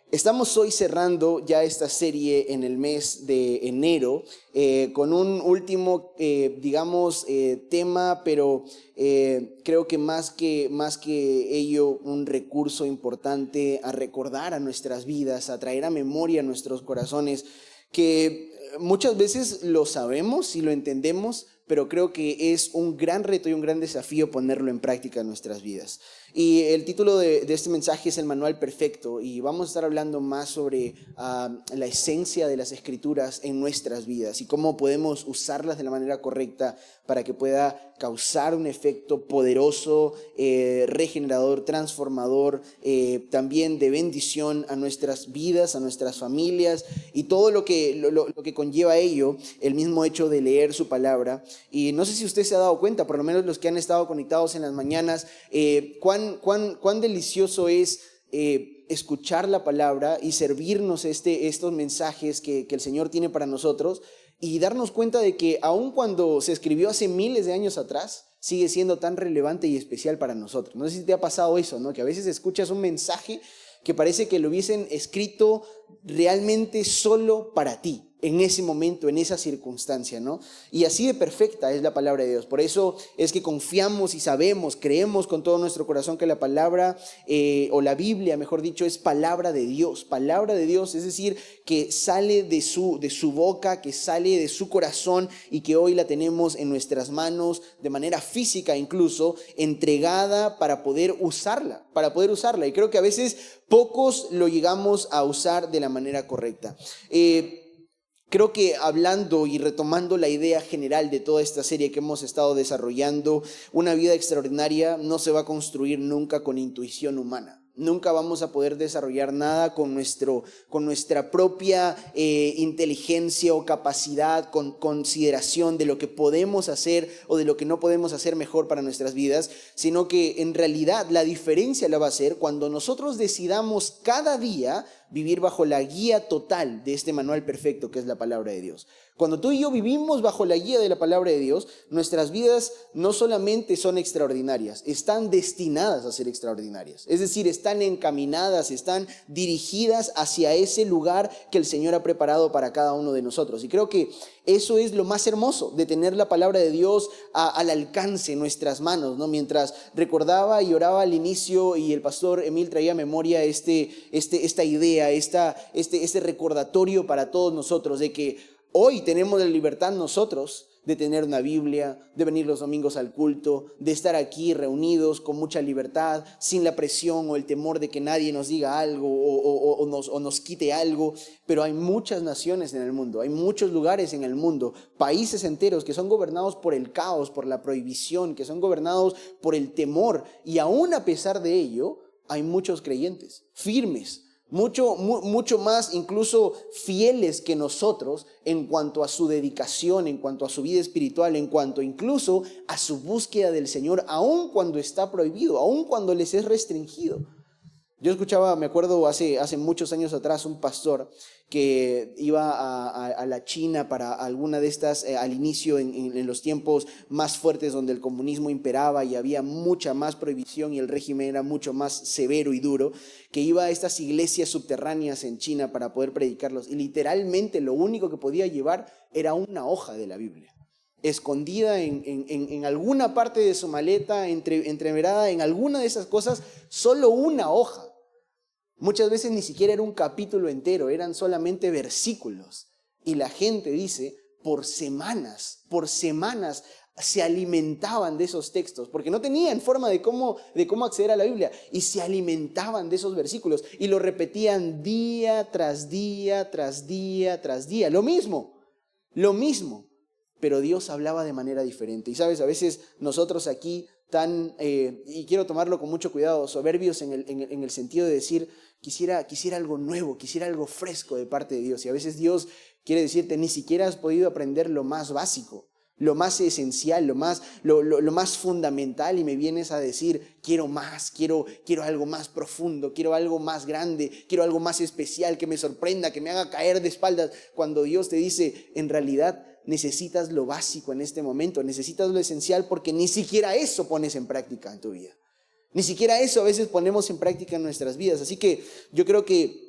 Estamos hoy cerrando ya esta serie en el mes de enero con un último, tema, pero creo que más que ello, un recurso importante a recordar a nuestras vidas, a traer a memoria a nuestros corazones, que muchas veces lo sabemos y lo entendemos, pero creo que es un gran reto y un gran desafío ponerlo en práctica en nuestras vidas. Y el título de este mensaje es El Manual Perfecto, y vamos a estar hablando más sobre la esencia de las Escrituras en nuestras vidas y cómo podemos usarlas de la manera correcta para que pueda causar un efecto poderoso, regenerador, transformador, también de bendición a nuestras vidas, a nuestras familias y todo lo que conlleva ello, el mismo hecho de leer su palabra. Y no sé si usted se ha dado cuenta, por lo menos los que han estado conectados en las mañanas, cuán delicioso es escuchar la palabra y servirnos estos mensajes que el Señor tiene para nosotros, y darnos cuenta de que aun cuando se escribió hace miles de años atrás, sigue siendo tan relevante y especial para nosotros. No sé si te ha pasado eso, ¿no? Que a veces escuchas un mensaje que parece que lo hubiesen escrito realmente solo para ti, en ese momento, en esa circunstancia, ¿no? Y así de perfecta es la palabra de Dios. Por eso es que confiamos y sabemos, creemos con todo nuestro corazón que la palabra, o la Biblia, mejor dicho, es palabra de Dios, es decir, que sale de su boca, que sale de su corazón, y que hoy la tenemos en nuestras manos de manera física, incluso entregada para poder usarla. Y creo que a veces pocos lo llegamos a usar de la manera correcta. Creo que hablando y retomando la idea general de toda esta serie que hemos estado desarrollando, una vida extraordinaria no se va a construir nunca con intuición humana. Nunca vamos a poder desarrollar nada con nuestra propia inteligencia o capacidad, con consideración de lo que podemos hacer o de lo que no podemos hacer mejor para nuestras vidas, sino que en realidad la diferencia la va a ser cuando nosotros decidamos cada día vivir bajo la guía total de este manual perfecto que es la palabra de Dios. Cuando tú y yo vivimos bajo la guía de la palabra de Dios, nuestras vidas no solamente son extraordinarias, están destinadas a ser extraordinarias. Es decir, están encaminadas, están dirigidas hacia ese lugar que el Señor ha preparado para cada uno de nosotros. Y creo que eso es lo más hermoso de tener la palabra de Dios al alcance en nuestras manos, ¿no? Mientras recordaba y oraba al inicio, y el pastor Emil traía a memoria esta idea, este recordatorio para todos nosotros de que hoy tenemos la libertad nosotros de tener una Biblia, de venir los domingos al culto, de estar aquí reunidos con mucha libertad, sin la presión o el temor de que nadie nos diga algo o nos quite algo. Pero hay muchas naciones en el mundo, hay muchos lugares en el mundo, países enteros que son gobernados por el caos, por la prohibición, que son gobernados por el temor. Y aún a pesar de ello, hay muchos creyentes firmes, mucho más incluso fieles que nosotros en cuanto a su dedicación, en cuanto a su vida espiritual, en cuanto incluso a su búsqueda del Señor, aun cuando está prohibido, aun cuando les es restringido. Yo escuchaba, me acuerdo hace muchos años atrás, un pastor que iba a la China para alguna de estas, al inicio en los tiempos más fuertes donde el comunismo imperaba y había mucha más prohibición y el régimen era mucho más severo y duro, que iba a estas iglesias subterráneas en China para poder predicarlos, y literalmente lo único que podía llevar era una hoja de la Biblia, escondida en alguna parte de su maleta, entreverada en alguna de esas cosas, solo una hoja. Muchas veces ni siquiera era un capítulo entero, eran solamente versículos. Y la gente dice, por semanas se alimentaban de esos textos, porque no tenían forma de cómo acceder a la Biblia, y se alimentaban de esos versículos, y lo repetían día tras día, tras día, tras día. Lo mismo. Pero Dios hablaba de manera diferente. Y sabes, a veces nosotros aquí y quiero tomarlo con mucho cuidado, soberbios en el sentido de decir, quisiera algo nuevo, quisiera algo fresco de parte de Dios. Y a veces Dios quiere decirte, ni siquiera has podido aprender lo más básico, lo más esencial, lo más fundamental, y me vienes a decir, quiero más, quiero algo más profundo, quiero algo más grande, quiero algo más especial, que me sorprenda, que me haga caer de espaldas, cuando Dios te dice, en realidad necesitas lo básico en este momento, necesitas lo esencial, porque ni siquiera eso pones en práctica en tu vida. Ni siquiera eso a veces ponemos en práctica en nuestras vidas. Así que yo creo que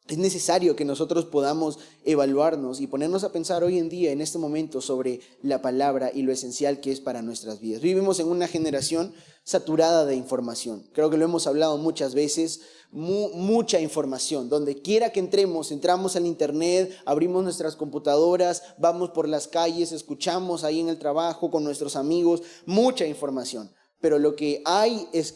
Es necesario que nosotros podamos evaluarnos y ponernos a pensar hoy en día, en este momento, sobre la palabra y lo esencial que es para nuestras vidas. Vivimos en una generación saturada de información. Creo que lo hemos hablado muchas veces, mucha información. Donde quiera que entramos al internet, abrimos nuestras computadoras, vamos por las calles, escuchamos ahí en el trabajo con nuestros amigos, mucha información. Pero lo que hay es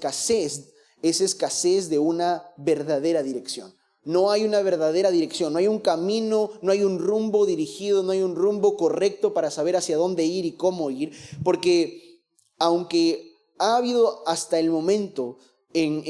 escasez de una verdadera dirección. No hay una verdadera dirección, no hay un camino, no hay un rumbo dirigido, no hay un rumbo correcto para saber hacia dónde ir y cómo ir, porque aunque ha habido hasta el momento en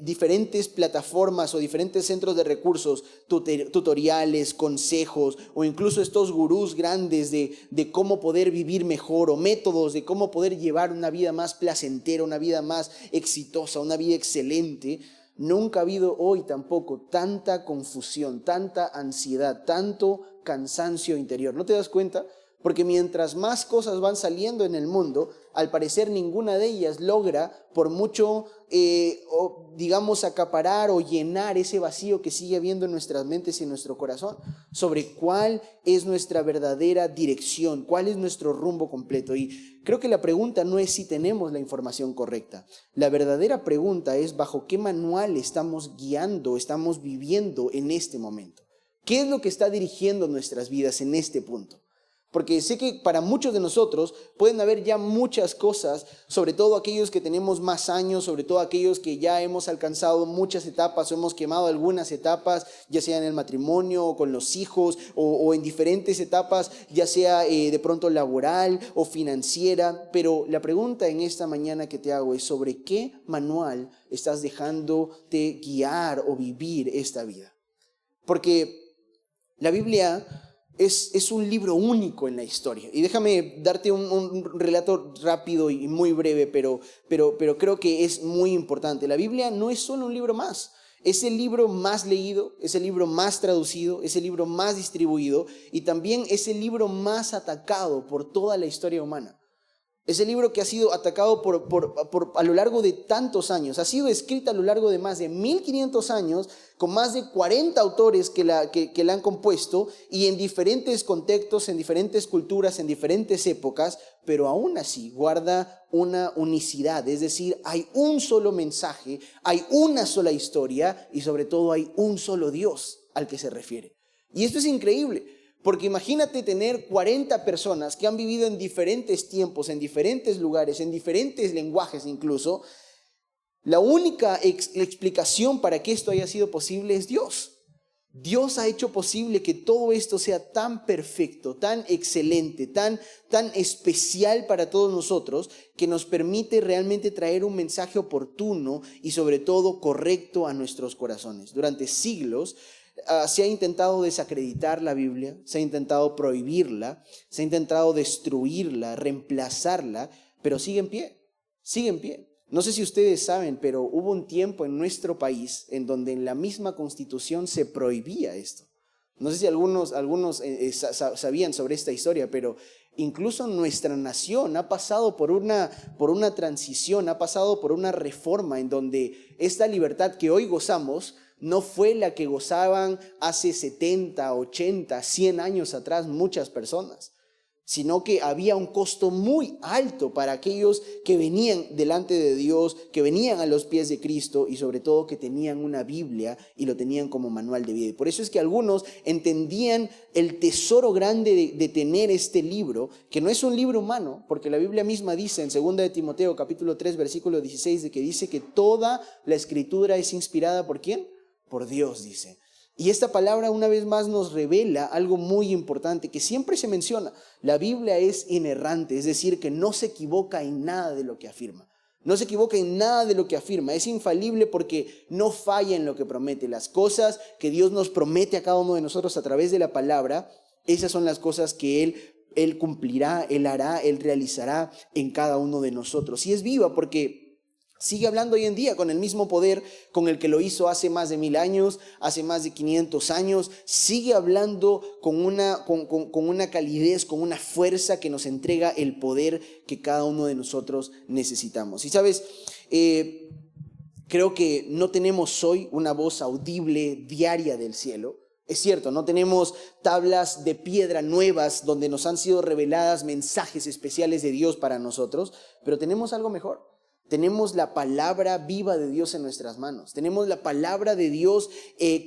diferentes plataformas o diferentes centros de recursos, tutoriales, consejos o incluso estos gurús grandes de cómo poder vivir mejor o métodos de cómo poder llevar una vida más placentera, una vida más exitosa, una vida excelente, nunca ha habido hoy tampoco tanta confusión, tanta ansiedad, tanto cansancio interior. ¿No te das cuenta? Porque mientras más cosas van saliendo en el mundo, al parecer ninguna de ellas logra, por mucho, digamos, acaparar o llenar ese vacío que sigue habiendo en nuestras mentes y en nuestro corazón, sobre cuál es nuestra verdadera dirección, cuál es nuestro rumbo completo. Y creo que la pregunta no es si tenemos la información correcta. La verdadera pregunta es bajo qué manual estamos guiando, estamos viviendo en este momento. ¿Qué es lo que está dirigiendo nuestras vidas en este punto? Porque sé que para muchos de nosotros pueden haber ya muchas cosas, sobre todo aquellos que tenemos más años, sobre todo aquellos que ya hemos alcanzado muchas etapas o hemos quemado algunas etapas, ya sea en el matrimonio o con los hijos o en diferentes etapas, ya sea de pronto laboral o financiera. Pero la pregunta en esta mañana que te hago es sobre qué manual estás dejándote guiar o vivir esta vida. Porque la Biblia es un libro único en la historia. Y déjame darte un relato rápido y muy breve, pero creo que es muy importante. La Biblia no es solo un libro más. Es el libro más leído, es el libro más traducido, es el libro más distribuido y también es el libro más atacado por toda la historia humana. Es el libro que ha sido atacado a lo largo de tantos años. Ha sido escrita a lo largo de más de 1500 años, con más de 40 autores que la han compuesto y en diferentes contextos, en diferentes culturas, en diferentes épocas, pero aún así guarda una unicidad. Es decir, hay un solo mensaje, hay una sola historia y sobre todo hay un solo Dios al que se refiere. Y esto es increíble. Porque imagínate tener 40 personas que han vivido en diferentes tiempos, en diferentes lugares, en diferentes lenguajes incluso. La única explicación para que esto haya sido posible es Dios. Dios ha hecho posible que todo esto sea tan perfecto, tan excelente, tan especial para todos nosotros, que nos permite realmente traer un mensaje oportuno y sobre todo correcto a nuestros corazones. Durante siglos se ha intentado desacreditar la Biblia, se ha intentado prohibirla, se ha intentado destruirla, reemplazarla, pero sigue en pie, sigue en pie. No sé si ustedes saben, pero hubo un tiempo en nuestro país en donde en la misma Constitución se prohibía esto. No sé si algunos sabían sobre esta historia, pero incluso nuestra nación ha pasado por una transición, ha pasado por una reforma en donde esta libertad que hoy gozamos no fue la que gozaban hace 70, 80, 100 años atrás muchas personas, sino que había un costo muy alto para aquellos que venían delante de Dios, que venían a los pies de Cristo y sobre todo que tenían una Biblia y lo tenían como manual de vida. Y por eso es que algunos entendían el tesoro grande de tener este libro, que no es un libro humano, porque la Biblia misma dice en 2 de Timoteo capítulo 3 versículo 16 de que dice que toda la escritura es inspirada ¿por quién? Por Dios, dice. Y esta palabra una vez más nos revela algo muy importante que siempre se menciona. La Biblia es inerrante, es decir, que no se equivoca en nada de lo que afirma. No se equivoca en nada de lo que afirma. Es infalible porque no falla en lo que promete. Las cosas que Dios nos promete a cada uno de nosotros a través de la palabra, esas son las cosas que Él cumplirá, Él hará, Él realizará en cada uno de nosotros. Y es viva porque sigue hablando hoy en día con el mismo poder con el que lo hizo hace más de 1000 años, hace más de 500 años. Sigue hablando con una calidez, con una fuerza que nos entrega el poder que cada uno de nosotros necesitamos. Y sabes, Creo que no tenemos hoy una voz audible diaria del cielo. Es cierto, no tenemos tablas de piedra nuevas donde nos han sido reveladas mensajes especiales de Dios para nosotros, pero tenemos algo mejor. Tenemos la palabra viva de Dios en nuestras manos. Tenemos la palabra de Dios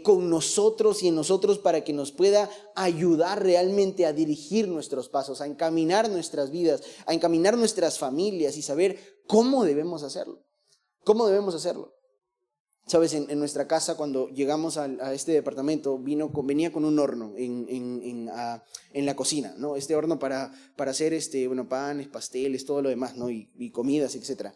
con nosotros y en nosotros para que nos pueda ayudar realmente a dirigir nuestros pasos, a encaminar nuestras vidas, a encaminar nuestras familias y saber cómo debemos hacerlo. ¿Cómo debemos hacerlo? Sabes, en nuestra casa cuando llegamos a este departamento venía con un horno en la cocina, ¿no? Este horno para hacer panes, pasteles, todo lo demás, ¿no? Y comidas, etc.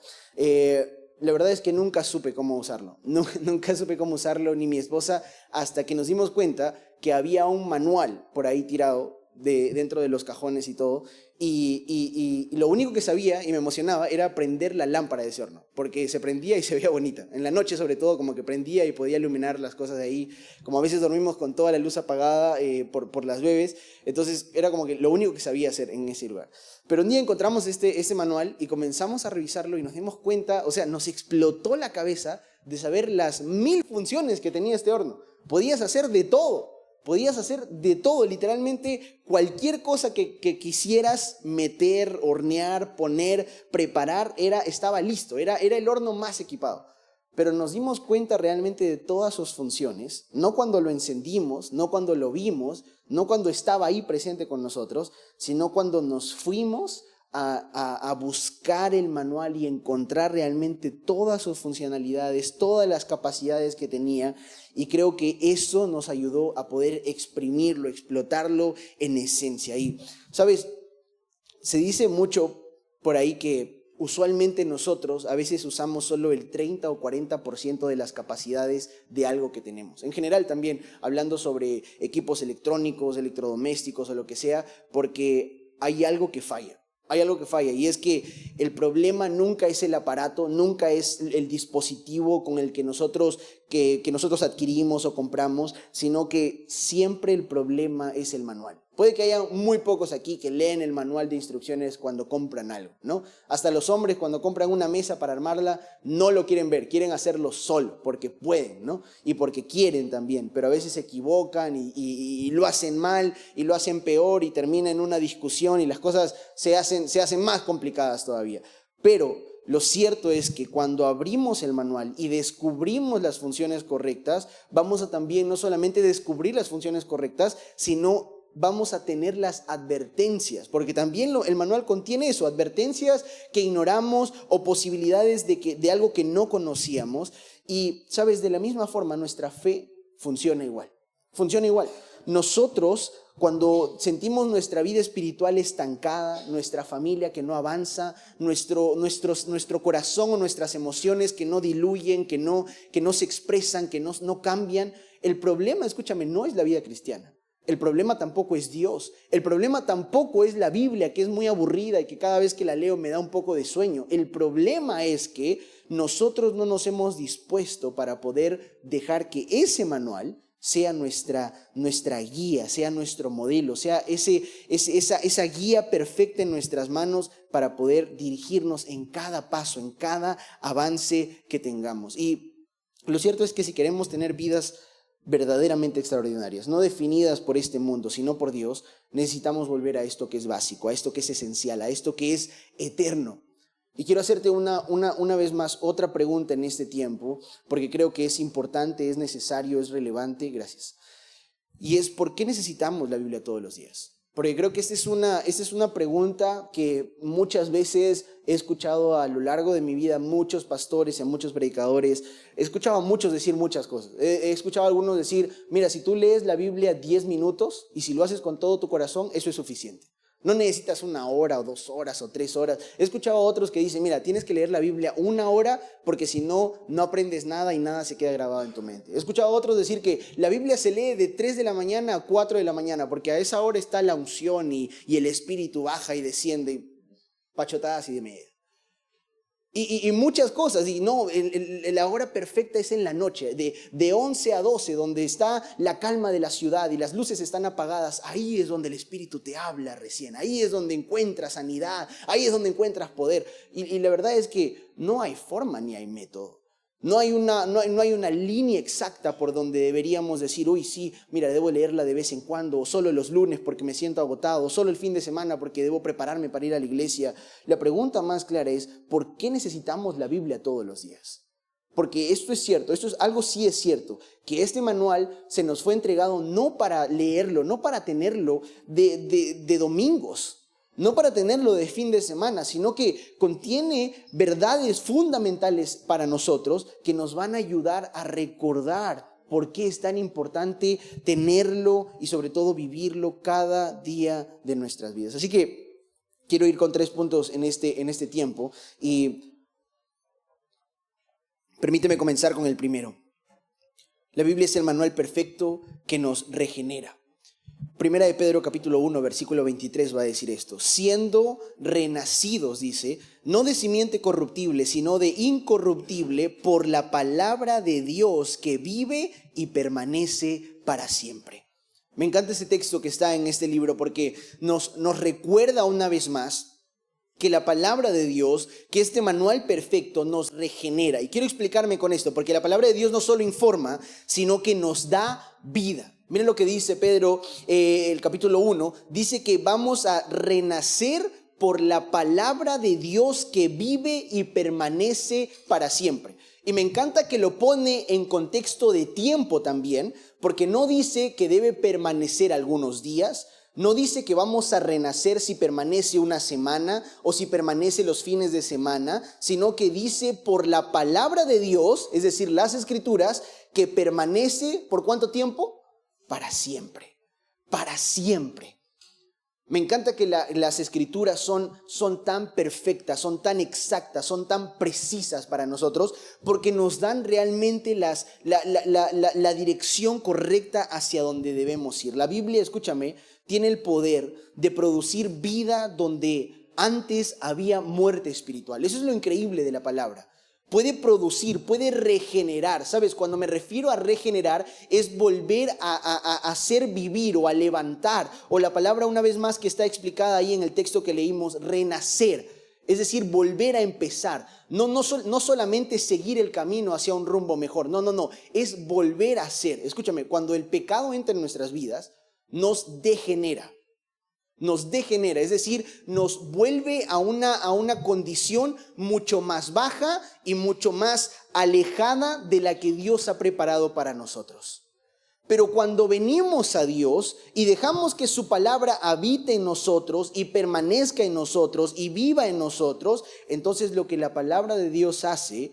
La verdad es que nunca supe cómo usarlo. Nunca supe cómo usarlo, ni mi esposa, hasta que nos dimos cuenta que había un manual por ahí tirado dentro de los cajones y todo. Y lo único que sabía y me emocionaba era prender la lámpara de ese horno, porque se prendía y se veía bonita. En la noche sobre todo como que prendía y podía iluminar las cosas de ahí. Como a veces dormimos con toda la luz apagada por las bebés, entonces era como que lo único que sabía hacer en ese lugar. Pero un día encontramos ese manual y comenzamos a revisarlo y nos dimos cuenta, o sea, nos explotó la cabeza de saber las 1000 funciones que tenía este horno. Podías hacer de todo. Podías hacer de todo, literalmente cualquier cosa que quisieras meter, hornear, poner, preparar, estaba listo, era el horno más equipado. Pero nos dimos cuenta realmente de todas sus funciones, no cuando lo encendimos, no cuando lo vimos, no cuando estaba ahí presente con nosotros, sino cuando nos fuimos a buscar el manual y encontrar realmente todas sus funcionalidades, todas las capacidades que tenía. Y creo que eso nos ayudó a poder exprimirlo, explotarlo en esencia. Y, ¿sabes? Se dice mucho por ahí que usualmente nosotros a veces usamos solo el 30 o 40% de las capacidades de algo que tenemos. En general también, hablando sobre equipos electrónicos, electrodomésticos o lo que sea, porque hay algo que falla. Hay algo que falla y es que el problema nunca es el aparato, nunca es el dispositivo con el que nosotros adquirimos o compramos, sino que siempre el problema es el manual. Puede que haya muy pocos aquí que leen el manual de instrucciones cuando compran algo, ¿no? Hasta los hombres cuando compran una mesa para armarla no lo quieren ver, quieren hacerlo solo, porque pueden, ¿no? Y porque quieren también, pero a veces se equivocan y lo hacen mal y lo hacen peor y termina en una discusión y las cosas se hacen más complicadas todavía. Pero lo cierto es que cuando abrimos el manual y descubrimos las funciones correctas, vamos a también no solamente descubrir las funciones correctas, sino vamos a tener las advertencias, porque también el manual contiene eso, advertencias que ignoramos o posibilidades de algo que no conocíamos. Y, ¿sabes? De la misma forma, nuestra fe funciona igual. Funciona igual. Nosotros, cuando sentimos nuestra vida espiritual estancada, nuestra familia que no avanza, nuestro corazón o nuestras emociones que no diluyen, que no se expresan, que no cambian, el problema, escúchame, no es la vida cristiana. El problema tampoco es Dios. El problema tampoco es la Biblia, que es muy aburrida y que cada vez que la leo me da un poco de sueño. El problema es que nosotros no nos hemos dispuesto para poder dejar que ese manual sea nuestra guía, sea nuestro modelo, sea esa guía perfecta en nuestras manos para poder dirigirnos en cada paso, en cada avance que tengamos. Y lo cierto es que si queremos tener vidas verdaderamente extraordinarias, no definidas por este mundo, sino por Dios, necesitamos volver a esto que es básico, a esto que es esencial, a esto que es eterno. Y quiero hacerte una vez más otra pregunta en este tiempo, porque creo que es importante, es necesario, es relevante. Gracias. Y es, ¿por qué necesitamos la Biblia todos los días? Porque creo que esta es una pregunta que muchas veces he escuchado a lo largo de mi vida, muchos pastores y a muchos predicadores. He escuchado a muchos decir muchas cosas. He escuchado a algunos decir, mira, si tú lees la Biblia 10 minutos y si lo haces con todo tu corazón, eso es suficiente. No necesitas 1 hora o 2 horas o 3 horas. He escuchado a otros que dicen, mira, tienes que leer la Biblia 1 hora porque si no, no aprendes nada y nada se queda grabado en tu mente. He escuchado a otros decir que la Biblia se lee de 3 de la mañana a 4 de la mañana porque a esa hora está la unción y el Espíritu baja y desciende, pachotadas y de media. Y muchas cosas, y no, la hora perfecta es en la noche, de 11 a 12, donde está la calma de la ciudad y las luces están apagadas. Ahí es donde el Espíritu te habla recién, ahí es donde encuentras sanidad, ahí es donde encuentras poder. Y la verdad es que no hay forma ni hay método. No hay una línea exacta por donde deberíamos decir, uy, sí, mira, debo leerla de vez en cuando, o solo los lunes porque me siento agotado, o solo el fin de semana porque debo prepararme para ir a la iglesia. La pregunta más clara es, ¿por qué necesitamos la Biblia todos los días? Porque esto es cierto, algo sí es cierto, que este manual se nos fue entregado no para leerlo, no para tenerlo de domingos, no para tenerlo de fin de semana, sino que contiene verdades fundamentales para nosotros que nos van a ayudar a recordar por qué es tan importante tenerlo y sobre todo vivirlo cada día de nuestras vidas. Así que quiero ir con 3 puntos en este tiempo y permíteme comenzar con el primero. La Biblia es el manual perfecto que nos regenera. Primera de Pedro capítulo 1 versículo 23 va a decir esto: siendo renacidos, dice, no de simiente corruptible, sino de incorruptible por la palabra de Dios que vive y permanece para siempre. Me encanta ese texto que está en este libro porque nos recuerda una vez más que la palabra de Dios, que este manual perfecto nos regenera. Y quiero explicarme con esto, porque la palabra de Dios no solo informa, sino que nos da vida. Miren lo que dice Pedro, el capítulo 1, dice que vamos a renacer por la palabra de Dios que vive y permanece para siempre. Y me encanta que lo pone en contexto de tiempo también, porque no dice que debe permanecer algunos días, no dice que vamos a renacer si permanece una semana o si permanece los fines de semana, sino que dice por la palabra de Dios, es decir, las Escrituras, que permanece ¿por cuánto tiempo? Para siempre, para siempre. Me encanta que las Escrituras son tan perfectas, son tan exactas, son tan precisas para nosotros, porque nos dan realmente la dirección correcta hacia donde debemos ir. La Biblia, escúchame, tiene el poder de producir vida donde antes había muerte espiritual. Eso es lo increíble de la palabra. Puede producir, puede regenerar. ¿Sabes? Cuando me refiero a regenerar es volver a hacer vivir o a levantar. O la palabra una vez más que está explicada ahí en el texto que leímos, renacer. Es decir, volver a empezar. No solamente seguir el camino hacia un rumbo mejor. No. Es volver a ser. Escúchame, cuando el pecado entra en nuestras vidas, nos degenera. Nos degenera, es decir, nos vuelve a una condición mucho más baja y mucho más alejada de la que Dios ha preparado para nosotros. Pero cuando venimos a Dios y dejamos que su palabra habite en nosotros y permanezca en nosotros y viva en nosotros, entonces lo que la palabra de Dios hace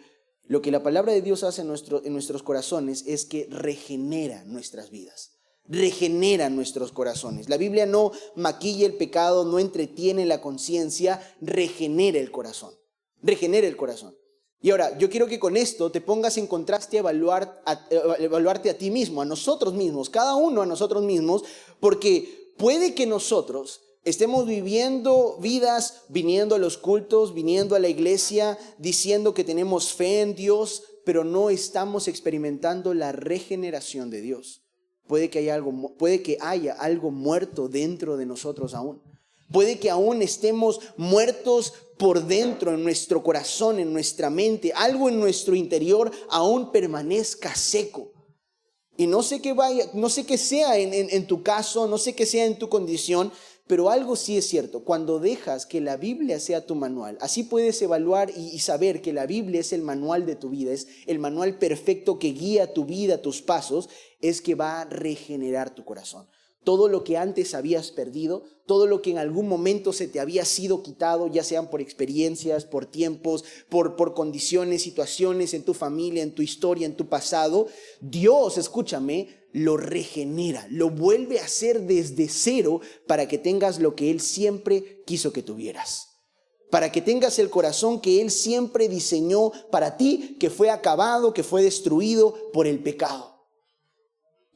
en nuestros corazones es que regenera nuestras vidas. Regenera nuestros corazones. La Biblia no maquilla el pecado, no entretiene la conciencia, regenera el corazón. Regenera el corazón. Y ahora, yo quiero que con esto te pongas en contraste evaluarte a ti mismo, a nosotros mismos, cada uno a nosotros mismos, porque puede que nosotros estemos viviendo vidas, viniendo a los cultos, viniendo a la iglesia, diciendo que tenemos fe en Dios, pero no estamos experimentando la regeneración de Dios. Puede que haya algo muerto dentro de nosotros aún. Puede que aún estemos muertos por dentro, en nuestro corazón, en nuestra mente. Algo en nuestro interior aún permanezca seco. Y no sé qué sea en tu caso, no sé qué sea en tu condición, pero algo sí es cierto. Cuando dejas que la Biblia sea tu manual, así puedes evaluar y saber que la Biblia es el manual de tu vida, es el manual perfecto que guía tu vida, tus pasos, es que va a regenerar tu corazón. Todo lo que antes habías perdido, todo lo que en algún momento se te había sido quitado, ya sean por experiencias, por tiempos, por condiciones, situaciones en tu familia, en tu historia, en tu pasado, Dios, escúchame, lo regenera, lo vuelve a hacer desde cero para que tengas lo que Él siempre quiso que tuvieras. Para que tengas el corazón que Él siempre diseñó para ti, que fue acabado, que fue destruido por el pecado.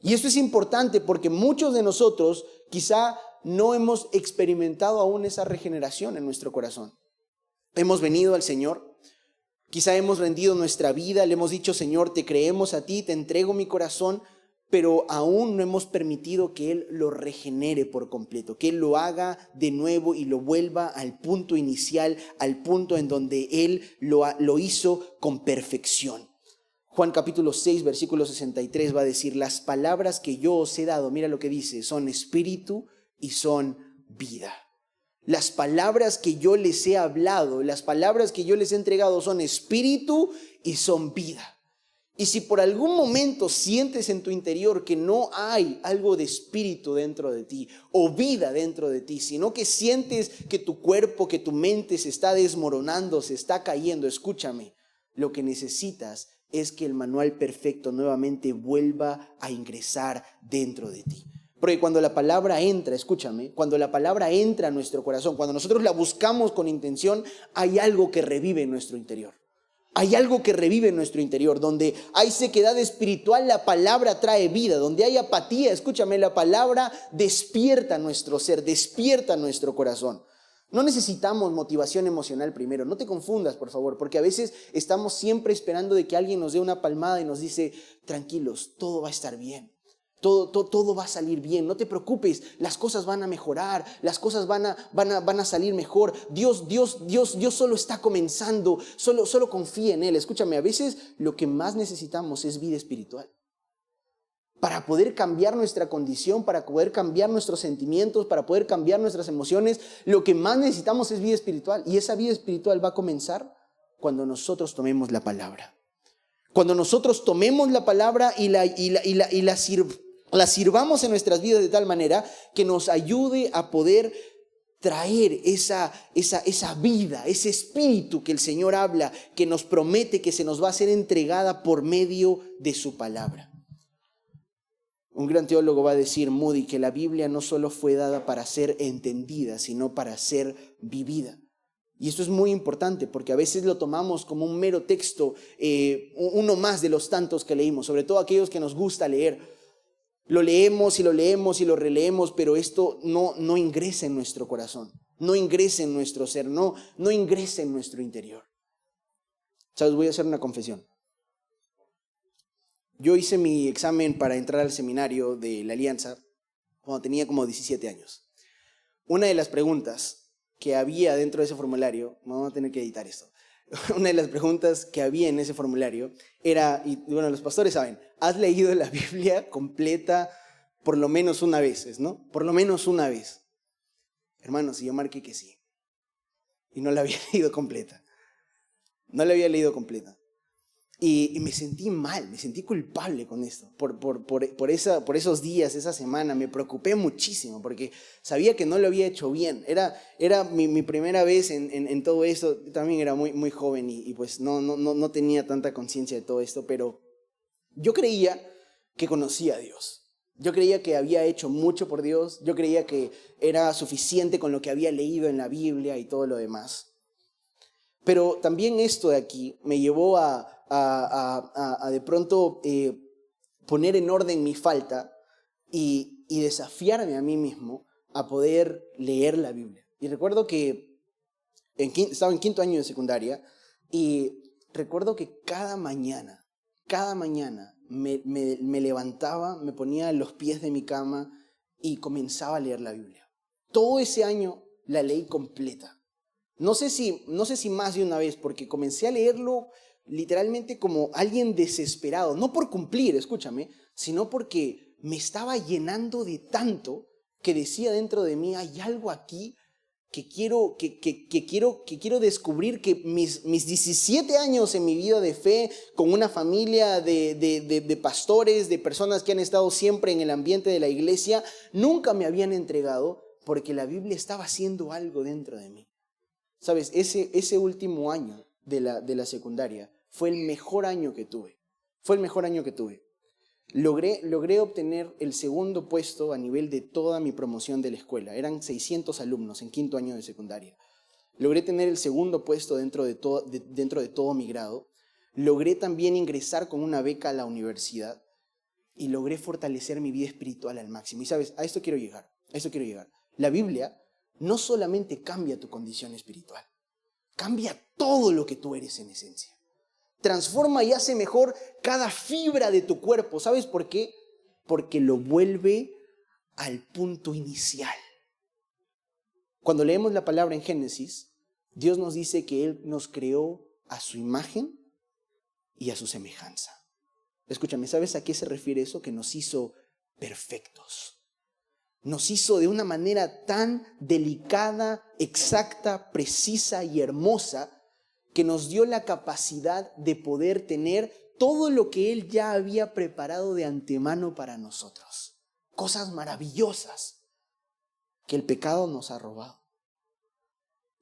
Y esto es importante porque muchos de nosotros quizá no hemos experimentado aún esa regeneración en nuestro corazón. Hemos venido al Señor, quizá hemos rendido nuestra vida, le hemos dicho, Señor, te creemos a ti, te entrego mi corazón, pero aún no hemos permitido que Él lo regenere por completo, que Él lo haga de nuevo y lo vuelva al punto inicial, al punto en donde Él lo hizo con perfección. Juan capítulo 6, versículo 63 va a decir, las palabras que yo os he dado, mira lo que dice, son espíritu y son vida. Las palabras que yo les he hablado, las palabras que yo les he entregado son espíritu y son vida. Y si por algún momento sientes en tu interior que no hay algo de espíritu dentro de ti o vida dentro de ti, sino que sientes que tu cuerpo, que tu mente se está desmoronando, se está cayendo, escúchame, lo que necesitas es que el manual perfecto nuevamente vuelva a ingresar dentro de ti. Porque cuando la palabra entra, escúchame, cuando la palabra entra a nuestro corazón, cuando nosotros la buscamos con intención, hay algo que revive en nuestro interior. Hay algo que revive en nuestro interior. Donde hay sequedad espiritual, la palabra trae vida. Donde hay apatía, escúchame, la palabra despierta nuestro ser, despierta nuestro corazón. No necesitamos motivación emocional primero. No te confundas, por favor, porque a veces estamos siempre esperando de que alguien nos dé una palmada y nos dice, tranquilos, todo va a estar bien. Todo va a salir bien, no te preocupes, las cosas van a mejorar, las cosas van a salir mejor. Dios solo está comenzando, solo confía en Él. Escúchame, a veces lo que más necesitamos es vida espiritual. Para poder cambiar nuestra condición, para poder cambiar nuestros sentimientos, para poder cambiar nuestras emociones, lo que más necesitamos es vida espiritual. Y esa vida espiritual va a comenzar cuando nosotros tomemos la palabra. Cuando nosotros tomemos la palabra y la sirvamos en nuestras vidas de tal manera que nos ayude a poder traer esa vida, ese espíritu que el Señor habla, que nos promete que se nos va a ser entregada por medio de su palabra. Un gran teólogo va a decir, Moody, que la Biblia no solo fue dada para ser entendida, sino para ser vivida. Y esto es muy importante porque a veces lo tomamos como un mero texto, uno más de los tantos que leímos, sobre todo aquellos que nos gusta leer. Lo leemos y lo leemos y lo releemos, pero esto no ingresa en nuestro corazón, no ingresa en nuestro ser, no ingresa en nuestro interior. ¿Sabes? Voy a hacer una confesión. Yo hice mi examen para entrar al seminario de la Alianza cuando tenía como 17 años. Una de las preguntas que había dentro de ese formulario, vamos a tener que editar esto, una de las preguntas que había en ese formulario era, y bueno, los pastores saben, ¿has leído la Biblia completa por lo menos una vez, ¿no? Por lo menos una vez. Hermanos, y yo marqué que sí. Y no la había leído completa. No la había leído completa. Y me sentí mal, me sentí culpable con esto. Por esos días, esa semana, me preocupé muchísimo porque sabía que no lo había hecho bien. Era mi primera vez en todo esto. También era muy joven y pues no tenía tanta conciencia de todo esto, pero yo creía que conocía a Dios. Yo creía que había hecho mucho por Dios. Yo creía que era suficiente con lo que había leído en la Biblia y todo lo demás. Pero también esto de aquí me llevó a de pronto poner en orden mi falta y desafiarme a mí mismo a poder leer la Biblia. Y recuerdo que estaba en 5º año de secundaria y recuerdo que cada mañana me levantaba, me ponía a los pies de mi cama y comenzaba a leer la Biblia. Todo ese año la leí completa. No sé si más de una vez, porque comencé a leerlo literalmente como alguien desesperado, no por cumplir, escúchame, sino porque me estaba llenando de tanto que decía dentro de mí, hay algo aquí que quiero descubrir, que mis 17 años en mi vida de fe, con una familia de pastores, de personas que han estado siempre en el ambiente de la iglesia, nunca me habían entregado, porque la Biblia estaba haciendo algo dentro de mí. ¿Sabes? Ese último año de la secundaria fue el mejor año que tuve. Fue el mejor año que tuve. Logré obtener el segundo puesto a nivel de toda mi promoción de la escuela. Eran 600 alumnos en 5º año de secundaria. Logré tener el segundo puesto dentro de todo mi grado. Logré también ingresar con una beca a la universidad y logré fortalecer mi vida espiritual al máximo. Y sabes, a esto quiero llegar. La Biblia no solamente cambia tu condición espiritual, cambia todo lo que tú eres en esencia. Transforma y hace mejor cada fibra de tu cuerpo. ¿Sabes por qué? Porque lo vuelve al punto inicial. Cuando leemos la palabra en Génesis, Dios nos dice que Él nos creó a su imagen y a su semejanza. Escúchame, ¿sabes a qué se refiere eso? Que nos hizo perfectos. Nos hizo de una manera tan delicada, exacta, precisa y hermosa que nos dio la capacidad de poder tener todo lo que Él ya había preparado de antemano para nosotros. Cosas maravillosas que el pecado nos ha robado.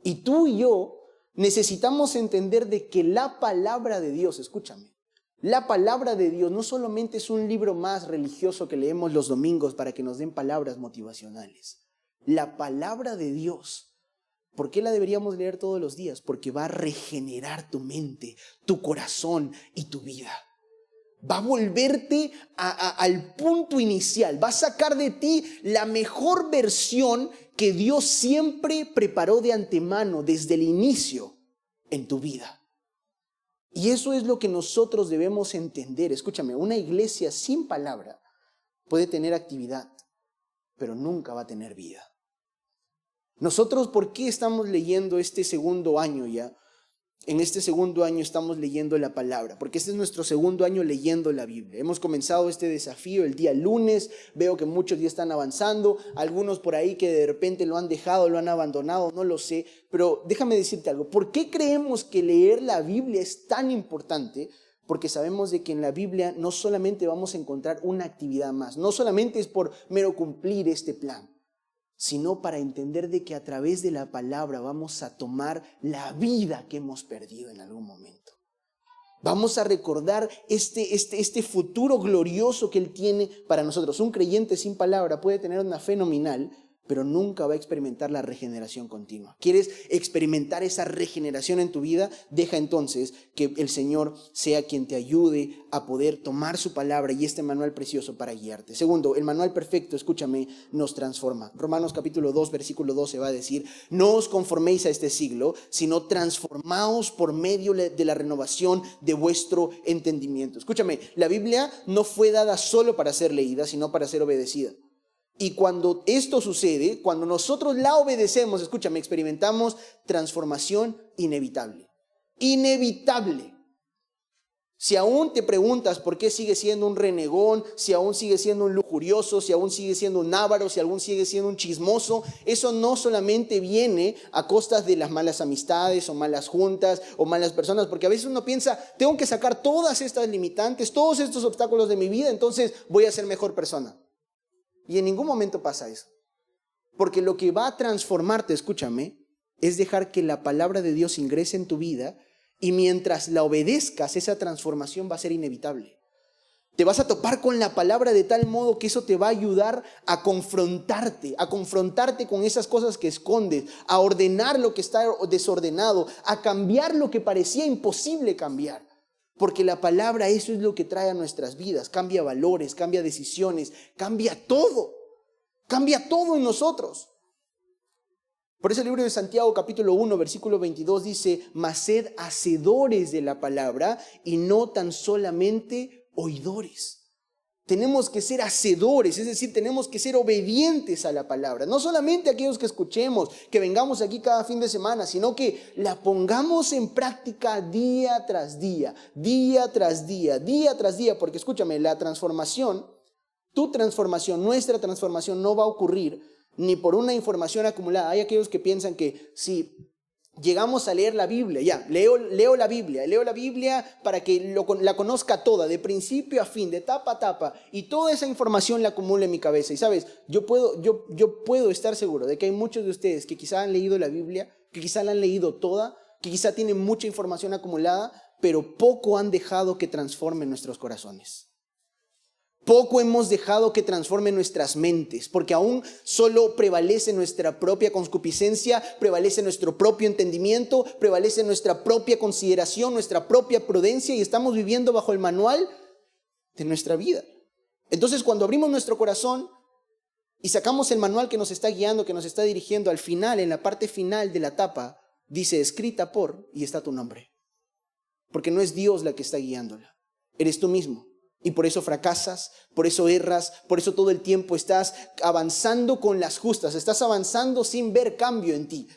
Y tú y yo necesitamos entender de que la palabra de Dios, escúchame, la palabra de Dios no solamente es un libro más religioso que leemos los domingos para que nos den palabras motivacionales. La palabra de Dios, ¿por qué la deberíamos leer todos los días? Porque va a regenerar tu mente, tu corazón y tu vida. Va a volverte al punto inicial. Va a sacar de ti la mejor versión que Dios siempre preparó de antemano desde el inicio en tu vida. Y eso es lo que nosotros debemos entender. Escúchame, una iglesia sin palabra puede tener actividad, pero nunca va a tener vida. Nosotros, ¿por qué estamos leyendo este segundo año ya? En este segundo año estamos leyendo la palabra, porque este es nuestro segundo año leyendo la Biblia. Hemos comenzado este desafío el día lunes, veo que muchos ya están avanzando, algunos por ahí que de repente lo han dejado, lo han abandonado, no lo sé, pero déjame decirte algo. ¿Por qué creemos que leer la Biblia es tan importante? Porque sabemos de que en la Biblia no solamente vamos a encontrar una actividad más, no solamente es por mero cumplir este plan, sino para entender de que a través de la palabra vamos a tomar la vida que hemos perdido en algún momento. Vamos a recordar este futuro glorioso que Él tiene para nosotros. Un creyente sin palabra puede tener una fe nominal, pero nunca va a experimentar la regeneración continua. ¿Quieres experimentar esa regeneración en tu vida? Deja entonces que el Señor sea quien te ayude a poder tomar su palabra y este manual precioso para guiarte. Segundo, el manual perfecto, escúchame, nos transforma. Romanos capítulo 2, versículo 12 va a decir: no os conforméis a este siglo, sino transformaos por medio de la renovación de vuestro entendimiento. Escúchame, la Biblia no fue dada solo para ser leída, sino para ser obedecida. Y cuando esto sucede, cuando nosotros la obedecemos, escúchame, experimentamos transformación inevitable. Inevitable. Si aún te preguntas por qué sigues siendo un renegón, si aún sigues siendo un lujurioso, si aún sigues siendo un avaro, si aún sigues siendo un chismoso, eso no solamente viene a costas de las malas amistades o malas juntas o malas personas, porque a veces uno piensa, tengo que sacar todas estas limitantes, todos estos obstáculos de mi vida, entonces voy a ser mejor persona. Y en ningún momento pasa eso. Porque lo que va a transformarte, escúchame, es dejar que la palabra de Dios ingrese en tu vida y mientras la obedezcas, esa transformación va a ser inevitable. Te vas a topar con la palabra de tal modo que eso te va a ayudar a confrontarte con esas cosas que escondes, a ordenar lo que está desordenado, a cambiar lo que parecía imposible cambiar. Porque la palabra, eso es lo que trae a nuestras vidas. Cambia valores, cambia decisiones, cambia todo en nosotros. Por eso el libro de Santiago capítulo 1 versículo 22 dice: mas sed hacedores de la palabra y no tan solamente oidores. Tenemos que ser hacedores, es decir, tenemos que ser obedientes a la palabra. No solamente aquellos que escuchemos, que vengamos aquí cada fin de semana, sino que la pongamos en práctica día tras día, día tras día, día tras día. Porque escúchame, la transformación, tu transformación, nuestra transformación no va a ocurrir ni por una información acumulada. Hay aquellos que piensan que si llegamos a leer la Biblia, ya, leo la Biblia para que la conozca toda, de principio a fin, de tapa a tapa, y toda esa información la acumulo en mi cabeza. Y sabes, yo puedo estar seguro de que hay muchos de ustedes que quizá han leído la Biblia, que quizá la han leído toda, que quizá tienen mucha información acumulada, pero poco han dejado que transforme nuestros corazones. Poco hemos dejado que transforme nuestras mentes, porque aún solo prevalece nuestra propia concupiscencia, prevalece nuestro propio entendimiento, prevalece nuestra propia consideración, nuestra propia prudencia, y estamos viviendo bajo el manual de nuestra vida. Entonces, cuando abrimos nuestro corazón y sacamos el manual que nos está guiando, que nos está dirigiendo, al final, en la parte final de la tapa, dice escrita por, y está tu nombre. Porque no es Dios la que está guiándola, eres tú mismo. Y por eso fracasas, por eso erras, por eso todo el tiempo estás avanzando con las justas, estás avanzando sin ver cambio en ti.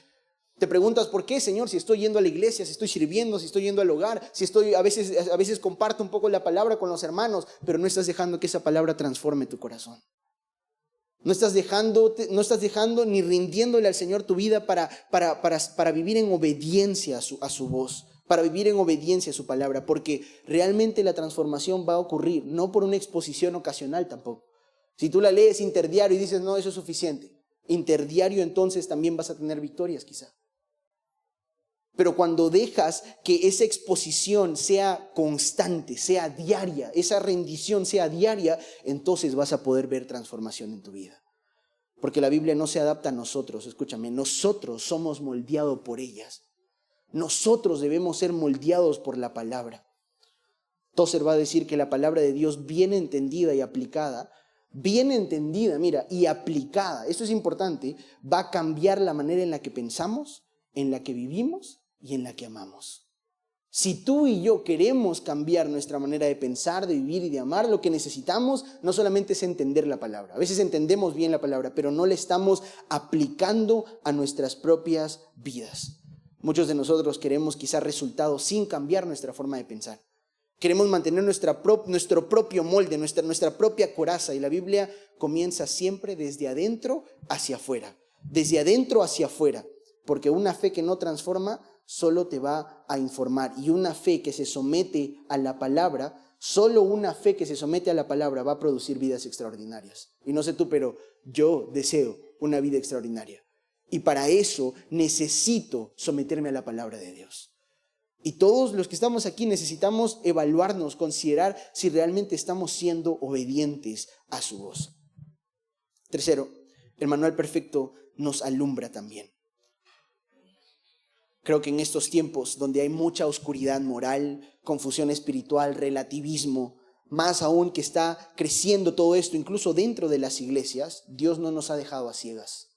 Te preguntas, ¿por qué, Señor? Si estoy yendo a la iglesia, si estoy sirviendo, si estoy yendo al hogar, si estoy, a veces comparto un poco la palabra con los hermanos, pero no estás dejando que esa palabra transforme tu corazón. No estás dejando ni rindiéndole al Señor tu vida para vivir en obediencia a su voz, para vivir en obediencia a su palabra, porque realmente la transformación va a ocurrir, no por una exposición ocasional tampoco. Si tú la lees interdiario y dices, no, eso es suficiente, interdiario entonces también vas a tener victorias quizá. Pero cuando dejas que esa exposición sea constante, sea diaria, esa rendición sea diaria, entonces vas a poder ver transformación en tu vida. Porque la Biblia no se adapta a nosotros, escúchame, nosotros somos moldeados por ellas. Nosotros debemos ser moldeados por la palabra. Tozer va a decir que la palabra de Dios bien entendida y aplicada, mira, y aplicada, esto es importante, va a cambiar la manera en la que pensamos, en la que vivimos y en la que amamos. Si tú y yo queremos cambiar nuestra manera de pensar, de vivir y de amar, lo que necesitamos no solamente es entender la palabra. A veces entendemos bien la palabra, pero no la estamos aplicando a nuestras propias vidas. Muchos de nosotros queremos quizás resultados sin cambiar nuestra forma de pensar. Queremos mantener nuestro propio molde, nuestra propia coraza. Y la Biblia comienza siempre desde adentro hacia afuera. Desde adentro hacia afuera. Porque una fe que no transforma solo te va a informar. Y una fe que se somete a la palabra, solo una fe que se somete a la palabra va a producir vidas extraordinarias. Y no sé tú, pero yo deseo una vida extraordinaria. Y para eso necesito someterme a la palabra de Dios. Y todos los que estamos aquí necesitamos evaluarnos, considerar si realmente estamos siendo obedientes a su voz. Tercero, el manual perfecto nos alumbra también. Creo que en estos tiempos donde hay mucha oscuridad moral, confusión espiritual, relativismo, más aún que está creciendo todo esto, incluso dentro de las iglesias, Dios no nos ha dejado a ciegas.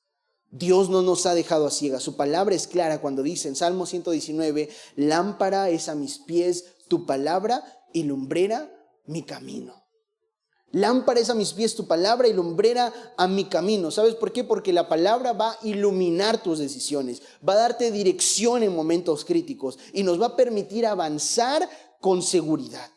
Dios no nos ha dejado a ciegas. Su palabra es clara cuando dice en Salmo 119, lámpara es a mis pies tu palabra y lumbrera mi camino. Lámpara es a mis pies tu palabra y lumbrera a mi camino. ¿Sabes por qué? Porque la palabra va a iluminar tus decisiones, va a darte dirección en momentos críticos y nos va a permitir avanzar con seguridad.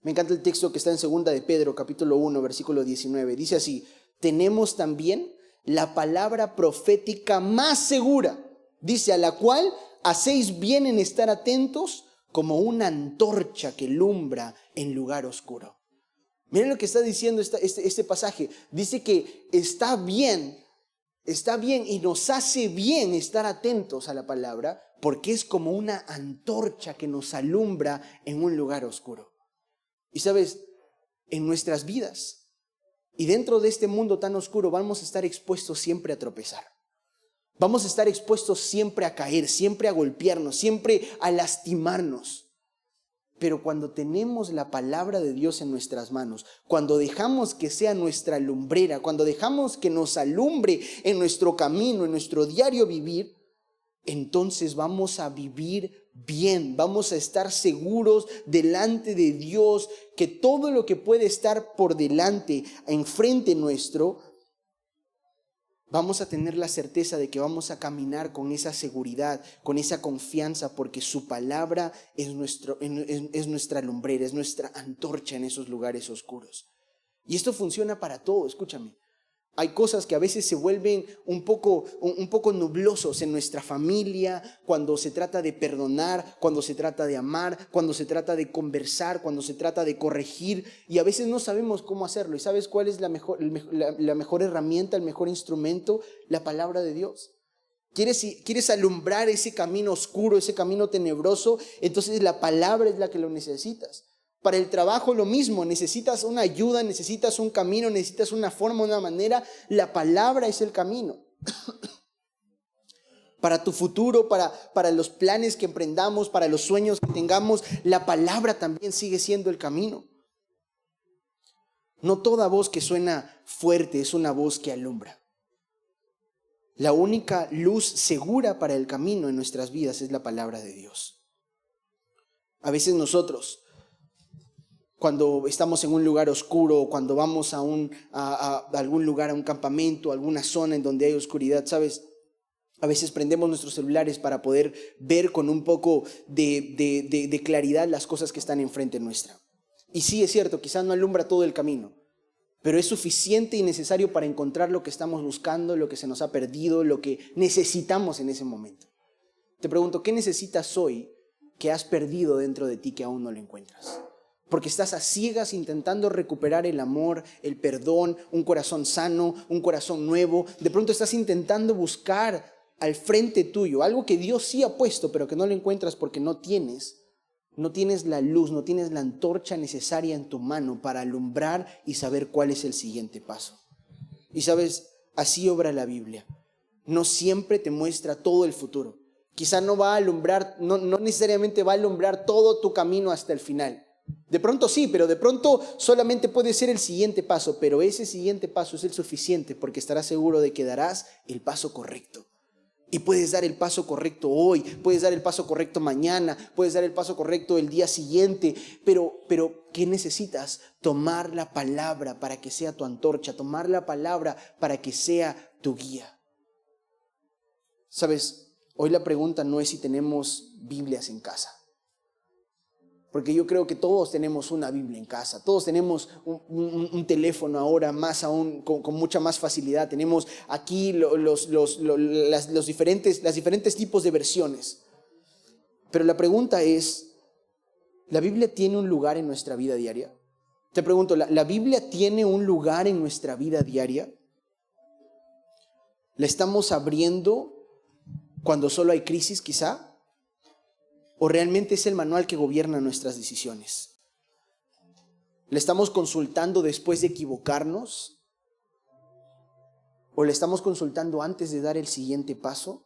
Me encanta el texto que está en 2 de Pedro, capítulo 1, versículo 19. Dice así, tenemos también la palabra profética más segura, dice, a la cual hacéis bien en estar atentos como una antorcha que alumbra en lugar oscuro. Miren lo que está diciendo este pasaje. Dice que está bien y nos hace bien estar atentos a la palabra porque es como una antorcha que nos alumbra en un lugar oscuro. Y sabes, en nuestras vidas y dentro de este mundo tan oscuro vamos a estar expuestos siempre a tropezar. Vamos a estar expuestos siempre a caer, siempre a golpearnos, siempre a lastimarnos. Pero cuando tenemos la palabra de Dios en nuestras manos, cuando dejamos que sea nuestra lumbrera, cuando dejamos que nos alumbre en nuestro camino, en nuestro diario vivir, entonces vamos a vivir bien, vamos a estar seguros delante de Dios, que todo lo que puede estar por delante, enfrente nuestro, vamos a tener la certeza de que vamos a caminar con esa seguridad, con esa confianza, porque su palabra es nuestra lumbrera, es nuestra antorcha en esos lugares oscuros. Y esto funciona para todo, escúchame. Hay cosas que a veces se vuelven un poco nublosos en nuestra familia, cuando se trata de perdonar, cuando se trata de amar, cuando se trata de conversar, cuando se trata de corregir, y a veces no sabemos cómo hacerlo. ¿Y sabes cuál es la mejor herramienta, el mejor instrumento? La palabra de Dios. ¿Quieres alumbrar ese camino oscuro, ese camino tenebroso? Entonces la palabra es la que lo necesitas. Para el trabajo lo mismo, necesitas una ayuda, necesitas un camino, necesitas una forma, una manera. La palabra es el camino. Para tu futuro, para los planes que emprendamos, para los sueños que tengamos, la palabra también sigue siendo el camino. No toda voz que suena fuerte es una voz que alumbra. La única luz segura para el camino en nuestras vidas es la palabra de Dios. A veces nosotros, cuando estamos en un lugar oscuro, cuando vamos a algún lugar, a un campamento, a alguna zona en donde hay oscuridad, ¿sabes? A veces prendemos nuestros celulares para poder ver con un poco de claridad las cosas que están enfrente nuestra. Y sí, es cierto, quizás no alumbra todo el camino, pero es suficiente y necesario para encontrar lo que estamos buscando, lo que se nos ha perdido, lo que necesitamos en ese momento. Te pregunto, ¿qué necesitas hoy que has perdido dentro de ti que aún no lo encuentras? Porque estás a ciegas intentando recuperar el amor, el perdón, un corazón sano, un corazón nuevo. De pronto estás intentando buscar al frente tuyo algo que Dios sí ha puesto, pero que no lo encuentras porque no tienes la luz, no tienes la antorcha necesaria en tu mano para alumbrar y saber cuál es el siguiente paso. Y sabes, así obra la Biblia. No siempre te muestra todo el futuro. Quizá no va a alumbrar, no necesariamente va a alumbrar todo tu camino hasta el final. De pronto sí, pero de pronto solamente puede ser el siguiente paso, pero ese siguiente paso es el suficiente porque estarás seguro de que darás el paso correcto. Y puedes dar el paso correcto hoy, puedes dar el paso correcto mañana, puedes dar el paso correcto el día siguiente, pero ¿qué necesitas? Tomar la palabra para que sea tu antorcha, tomar la palabra para que sea tu guía. ¿Sabes? Hoy la pregunta no es si tenemos Biblias en casa. Porque yo creo que todos tenemos una Biblia en casa, todos tenemos un teléfono ahora, más aún, con mucha más facilidad. Tenemos aquí los diferentes tipos de versiones. Pero la pregunta es, ¿la Biblia tiene un lugar en nuestra vida diaria? Te pregunto, ¿la Biblia tiene un lugar en nuestra vida diaria? ¿La estamos abriendo cuando solo hay crisis, quizá? ¿O realmente es el manual que gobierna nuestras decisiones? ¿Le estamos consultando después de equivocarnos? ¿O le estamos consultando antes de dar el siguiente paso?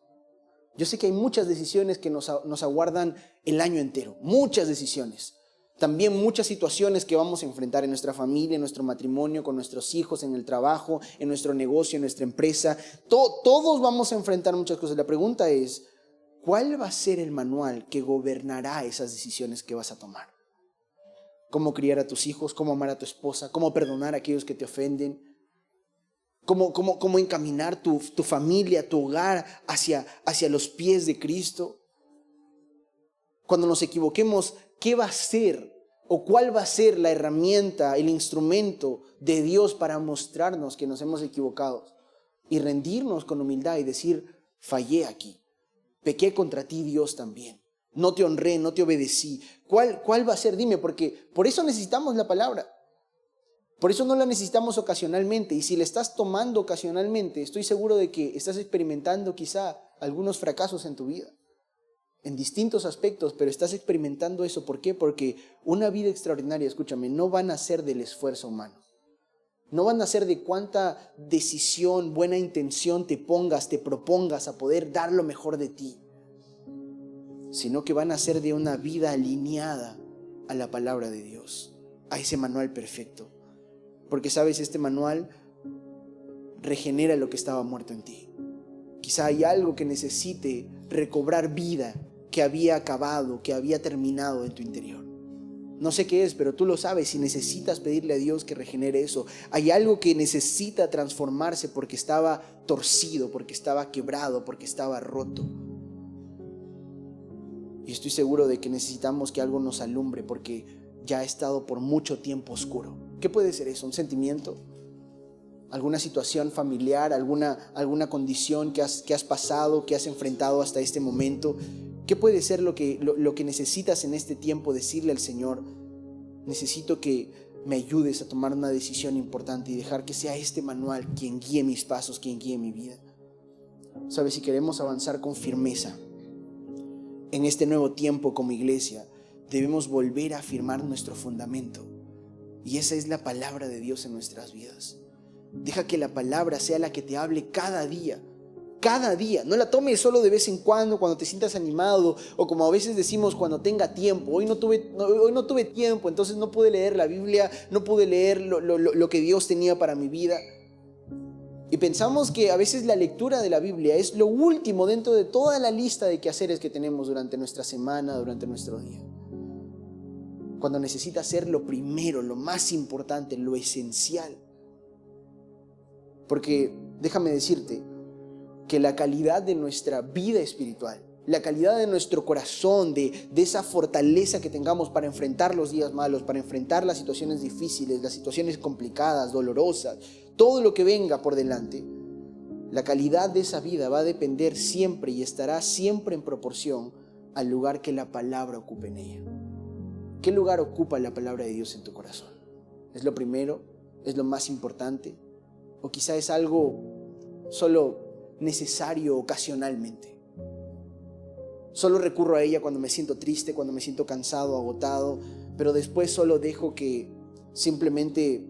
Yo sé que hay muchas decisiones que nos aguardan el año entero, muchas decisiones. También muchas situaciones que vamos a enfrentar en nuestra familia, en nuestro matrimonio, con nuestros hijos, en el trabajo, en nuestro negocio, en nuestra empresa. Todos vamos a enfrentar muchas cosas. La pregunta es, ¿cuál va a ser el manual que gobernará esas decisiones que vas a tomar? ¿Cómo criar a tus hijos? ¿Cómo amar a tu esposa? ¿Cómo perdonar a aquellos que te ofenden? ¿Cómo encaminar tu familia, tu hogar hacia los pies de Cristo? Cuando nos equivoquemos, ¿qué va a ser o cuál va a ser la herramienta, el instrumento de Dios para mostrarnos que nos hemos equivocado? Y rendirnos con humildad y decir, fallé aquí. Pequé contra ti, Dios, también. No te honré, no te obedecí. ¿Cuál va a ser? Dime, porque por eso necesitamos la palabra. Por eso no la necesitamos ocasionalmente. Y si la estás tomando ocasionalmente, estoy seguro de que estás experimentando quizá algunos fracasos en tu vida. En distintos aspectos, pero estás experimentando eso. ¿Por qué? Porque una vida extraordinaria, escúchame, no van a ser del esfuerzo humano. No van a ser de cuánta decisión, buena intención te propongas a poder dar lo mejor de ti, sino que van a ser de una vida alineada a la palabra de Dios, a ese manual perfecto. Porque sabes, este manual regenera lo que estaba muerto en ti. Quizá hay algo que necesite recobrar vida, que había acabado, que había terminado en tu interior. No sé qué es, pero tú lo sabes y necesitas pedirle a Dios que regenere eso. Hay algo que necesita transformarse porque estaba torcido, porque estaba quebrado, porque estaba roto. Y estoy seguro de que necesitamos que algo nos alumbre porque ya ha estado por mucho tiempo oscuro. ¿Qué puede ser eso? ¿Un sentimiento? ¿Alguna situación familiar? ¿Alguna condición que has pasado, que has enfrentado hasta este momento? ¿Qué puede ser lo que necesitas en este tiempo? Decirle al Señor, necesito que me ayudes a tomar una decisión importante y dejar que sea este manual quien guíe mis pasos, quien guíe mi vida. ¿Sabes? Si queremos avanzar con firmeza en este nuevo tiempo como iglesia, debemos volver a afirmar nuestro fundamento. Y esa es la palabra de Dios en nuestras vidas. Deja que la palabra sea la que te hable cada día. Cada día, no la tomes solo de vez en cuando te sientas animado, o como a veces decimos, cuando tenga tiempo. Hoy no tuve tiempo, entonces no pude leer la Biblia, no pude leer lo que Dios tenía para mi vida. Y pensamos que a veces la lectura de la Biblia es lo último dentro de toda la lista de quehaceres que tenemos durante nuestra semana, durante nuestro día. Cuando necesita ser lo primero, lo más importante, lo esencial. Porque déjame decirte que la calidad de nuestra vida espiritual, la calidad de nuestro corazón, de esa fortaleza que tengamos para enfrentar los días malos, para enfrentar las situaciones difíciles, las situaciones complicadas, dolorosas, todo lo que venga por delante, la calidad de esa vida va a depender siempre y estará siempre en proporción al lugar que la palabra ocupe en ella. ¿Qué lugar ocupa la palabra de Dios en tu corazón? ¿Es lo primero? ¿Es lo más importante? ¿O quizá es algo solo necesario ocasionalmente? Solo recurro a ella cuando me siento triste, cuando me siento cansado, agotado, pero después solo dejo que simplemente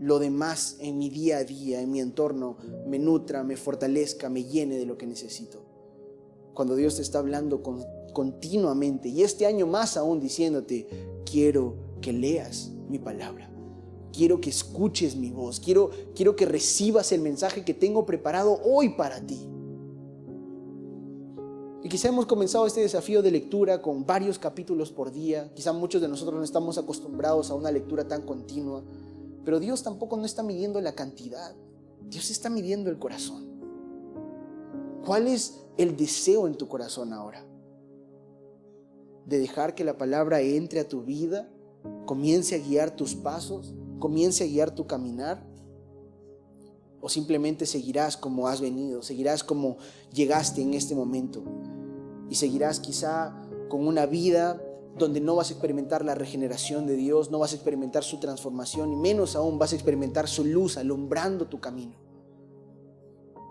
lo demás en mi día a día, en mi entorno, me nutra, me fortalezca, me llene de lo que necesito. Cuando Dios te está hablando continuamente, y este año más aún diciéndote, quiero que leas mi palabra, quiero que escuches mi voz, quiero que recibas el mensaje que tengo preparado hoy para ti. Y quizá hemos comenzado este desafío de lectura con varios capítulos por día. Quizá muchos de nosotros no estamos acostumbrados a una lectura tan continua. Pero Dios tampoco no está midiendo la cantidad. Dios está midiendo el corazón. ¿Cuál es el deseo en tu corazón ahora? ¿De dejar que la palabra entre a tu vida? ¿Comience a guiar tus pasos? ¿Comience a guiar tu caminar? ¿O simplemente seguirás como has venido? ¿Seguirás como llegaste en este momento? Y seguirás quizá con una vida donde no vas a experimentar la regeneración de Dios, no vas a experimentar su transformación y menos aún vas a experimentar su luz alumbrando tu camino.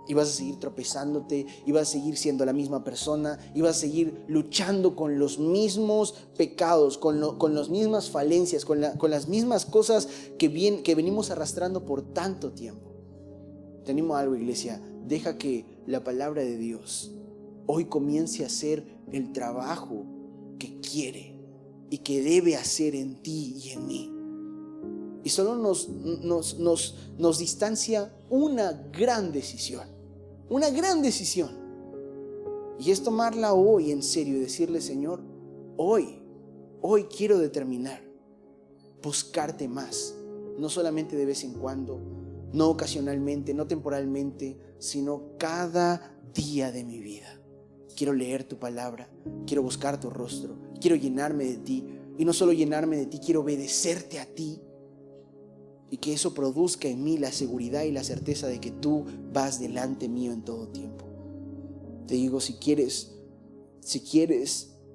Y vas a seguir tropezándote, y vas a seguir siendo la misma persona, y vas a seguir luchando con los mismos pecados, con las mismas falencias, con las mismas cosas que venimos arrastrando por tanto tiempo. Te animo a algo, iglesia, deja que la palabra de Dios hoy comience a hacer el trabajo que quiere y que debe hacer en ti y en mí. Y solo nos distancia una gran decisión. Y es tomarla hoy en serio y decirle, Señor, hoy quiero determinar buscarte más. No solamente de vez en cuando, no ocasionalmente, no temporalmente, sino cada día de mi vida. Quiero leer tu palabra, quiero buscar tu rostro, quiero llenarme de ti. Y no solo llenarme de ti, quiero obedecerte a ti. Y que eso produzca en mí la seguridad y la certeza de que tú vas delante mío en todo tiempo. Te digo, si quieres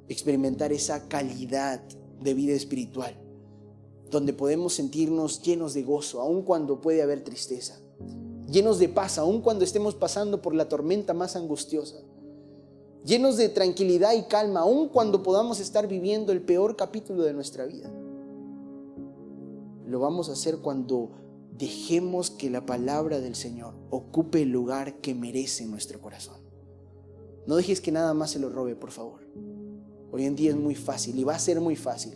experimentar esa calidad de vida espiritual, donde podemos sentirnos llenos de gozo, aun cuando puede haber tristeza, llenos de paz, aun cuando estemos pasando por la tormenta más angustiosa, llenos de tranquilidad y calma, aun cuando podamos estar viviendo el peor capítulo de nuestra vida. Lo vamos a hacer cuando dejemos que la palabra del Señor ocupe el lugar que merece en nuestro corazón. No dejes que nada más se lo robe, por favor. Hoy en día es muy fácil y va a ser muy fácil.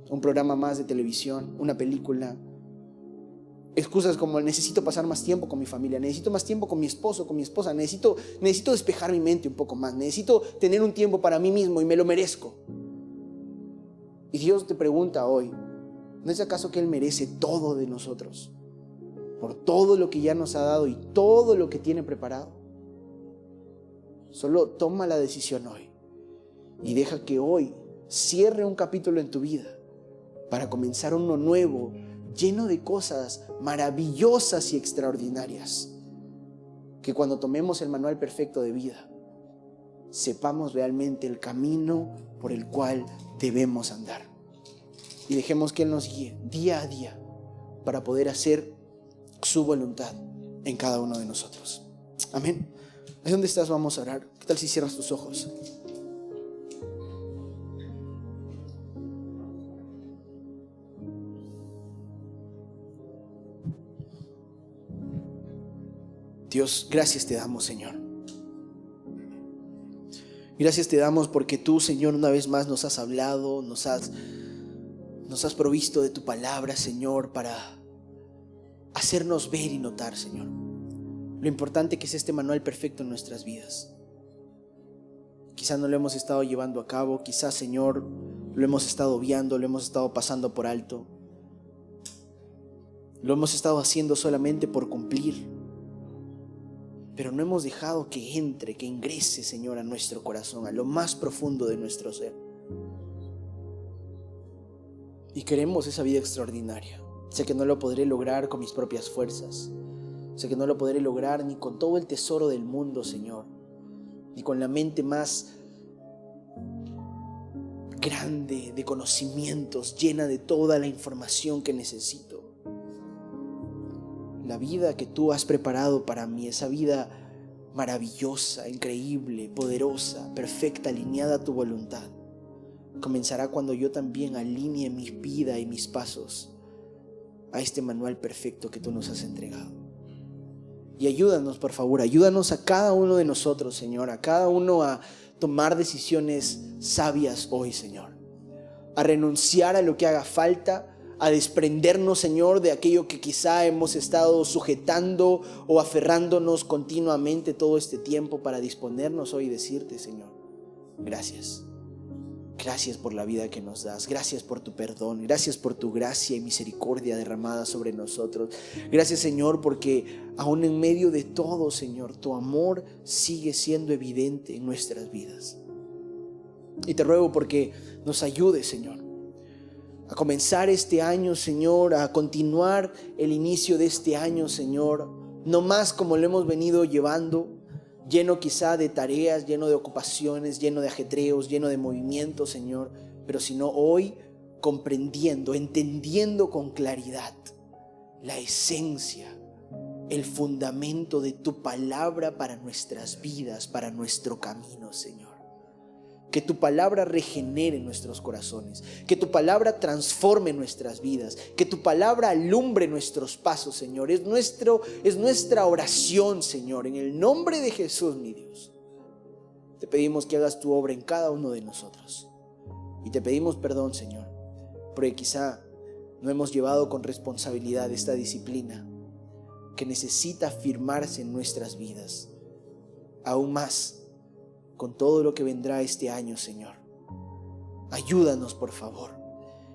Un programa más de televisión, una película. Excusas como necesito pasar más tiempo con mi familia, necesito más tiempo con mi esposo, con mi esposa, necesito despejar mi mente un poco más, necesito tener un tiempo para mí mismo y me lo merezco. Y Dios te pregunta hoy, ¿no es acaso que Él merece todo de nosotros? Por todo lo que ya nos ha dado y todo lo que tiene preparado. Solo toma la decisión hoy y deja que hoy cierre un capítulo en tu vida para comenzar uno nuevo, lleno de cosas maravillosas y extraordinarias. Que cuando tomemos el manual perfecto de vida, sepamos realmente el camino por el cual debemos andar. Y dejemos que Él nos guíe día a día para poder hacer su voluntad en cada uno de nosotros. Amén. Ahí donde estás vamos a orar. ¿Qué tal si cierras tus ojos? Dios, gracias te damos, Señor. Gracias te damos porque tú, Señor, una vez más nos has hablado, nos has provisto de tu palabra, Señor, para hacernos ver y notar, Señor, lo importante que es este manual perfecto en nuestras vidas. Quizás no lo hemos estado llevando a cabo, quizás, Señor, lo hemos estado obviando, lo hemos estado pasando por alto. Lo hemos estado haciendo solamente por cumplir. pero no hemos dejado que entre, que ingrese, Señor, a nuestro corazón, a lo más profundo de nuestro ser. Y queremos esa vida extraordinaria. Sé que no lo podré lograr con mis propias fuerzas. Sé que no lo podré lograr ni con todo el tesoro del mundo, Señor, ni con la mente más grande de conocimientos, llena de toda la información que necesito. La vida que tú has preparado para mí, esa vida maravillosa, increíble, poderosa, perfecta, alineada a tu voluntad, comenzará cuando yo también alinee mi vida y mis pasos a este manual perfecto que tú nos has entregado. Y ayúdanos, por favor, ayúdanos a cada uno de nosotros, Señor, a cada uno a tomar decisiones sabias hoy, Señor, a renunciar a lo que haga falta, a desprendernos, Señor, de aquello que quizá hemos estado sujetando o aferrándonos continuamente todo este tiempo, para disponernos hoy y decirte, Señor, gracias. Gracias por la vida que nos das. Gracias por tu perdón. Gracias por tu gracia y misericordia derramada sobre nosotros. Gracias, Señor, porque aún en medio de todo, Señor, tu amor sigue siendo evidente en nuestras vidas. Y te ruego porque nos ayudes, Señor, a comenzar este año, Señor, a continuar el inicio de este año, Señor, no más como lo hemos venido llevando, lleno quizá de tareas, lleno de ocupaciones, lleno de ajetreos, lleno de movimientos, Señor, pero sino hoy comprendiendo, entendiendo con claridad la esencia, el fundamento de tu palabra para nuestras vidas, para nuestro camino, Señor. Que tu palabra regenere nuestros corazones, que tu palabra transforme nuestras vidas, que tu palabra alumbre nuestros pasos, Señor. Es nuestra oración, Señor, en el nombre de Jesús, mi Dios. Te pedimos que hagas tu obra en cada uno de nosotros. Y te pedimos perdón, Señor, porque quizá no hemos llevado con responsabilidad esta disciplina que necesita afirmarse en nuestras vidas. Aún más con todo lo que vendrá este año, Señor. Ayúdanos, por favor.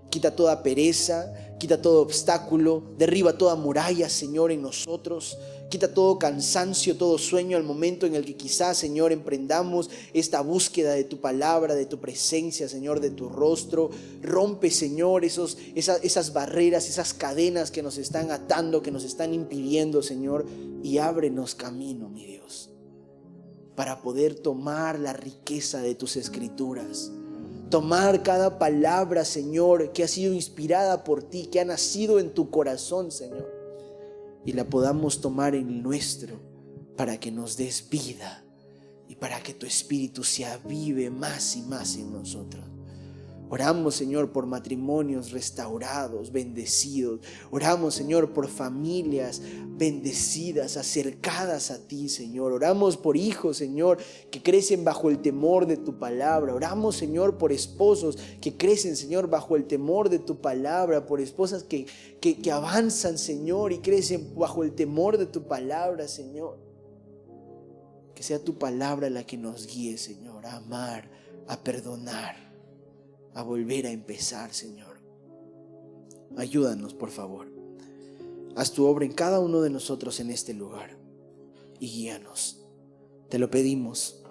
Quita toda pereza, quita todo obstáculo, derriba toda muralla, Señor, en nosotros. Quita todo cansancio, todo sueño al momento en el que quizás, Señor, emprendamos esta búsqueda de tu palabra, de tu presencia, Señor, de tu rostro. Rompe, Señor, esas barreras, esas cadenas que nos están atando, que nos están impidiendo, Señor, y ábrenos camino, mi Dios, para poder tomar la riqueza de tus escrituras. Tomar cada palabra, Señor, que ha sido inspirada por ti, que ha nacido en tu corazón, Señor, y la podamos tomar en el nuestro, para que nos des vida y para que tu Espíritu se avive más y más en nosotros. Oramos, Señor, por matrimonios restaurados, bendecidos. Oramos, Señor, por familias bendecidas, acercadas a ti, Señor. Oramos por hijos, Señor, que crecen bajo el temor de tu palabra. Oramos, Señor, por esposos que crecen, Señor, bajo el temor de tu palabra. Por esposas que avanzan, Señor, y crecen bajo el temor de tu palabra, Señor. Que sea tu palabra la que nos guíe, Señor, a amar, a perdonar, a volver a empezar, Señor. Ayúdanos, por favor. Haz tu obra en cada uno de nosotros en este lugar y guíanos. Te lo pedimos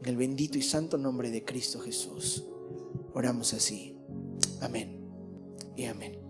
en el bendito y santo nombre de Cristo Jesús. Oramos así. Amén y amén.